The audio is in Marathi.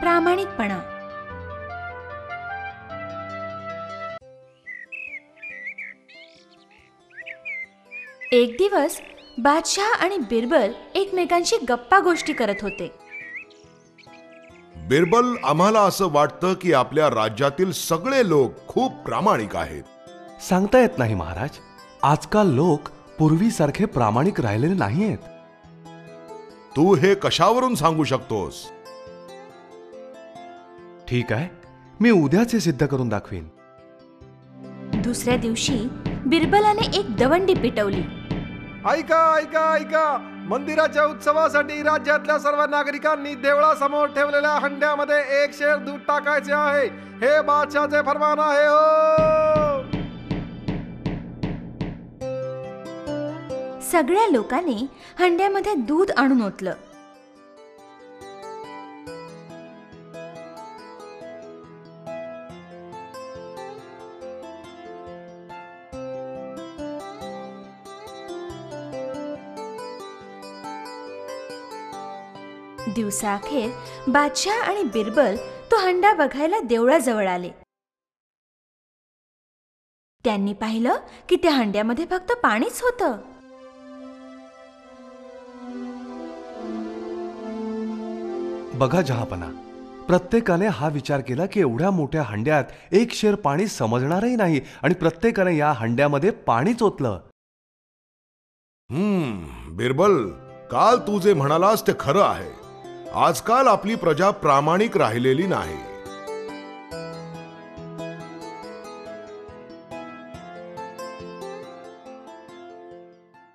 प्रामाणिकपणा. एक दिवस बादशाह आणि बिरबल एकमेकांशी गप्पा गोष्टी करत होते. बिरबल, आम्हाला असं वाटतं की आपल्या राज्यातील सगळे लोक खूप प्रामाणिक आहेत. सांगता येत नाही महाराज. आजकाल लोक पूर्वीसारखे प्रामाणिक राहिलेले नाहीयेत. तू हे कशावरून सांगू शकतोस? ठीक आहे, मी उद्याच हे सिद्ध करून दाखवीन. दुसऱ्या दिवशी बिरबलाने एक दवंडी पेटवली. ऐका ऐका ऐका, मंदिराच्या उत्सवासाठी राज्यातल्या सर्व नागरिकांनी देवळासमोर ठेवलेल्या हंड्यामध्ये 1 शेर दूध टाकायचे आहे. हे बादशाहचे फरमान आहे. हो, सगळ्या लोकांनी हंड्यामध्ये दूध आणून ओतलं. दिवसाअखेर बादशाह आणि बिरबल तो हंडा बघायला देवळाजवळ आले. त्यांनी पाहिलं की त्या हंड्यामध्ये फक्त पाणीच होतं. बघा जहापना, प्रत्येकाने हा विचार केला की एवढ्या मोठ्या हंड्यात 1 शेर पाणी समजणारही नाही आणि प्रत्येकाने या हंड्यामध्ये पाणीच ओतलं. बिरबल, काल तू जे म्हणालास ते खरं आहे. आजकाल आपली प्रजा प्रामाणिक राहिलेली नाही.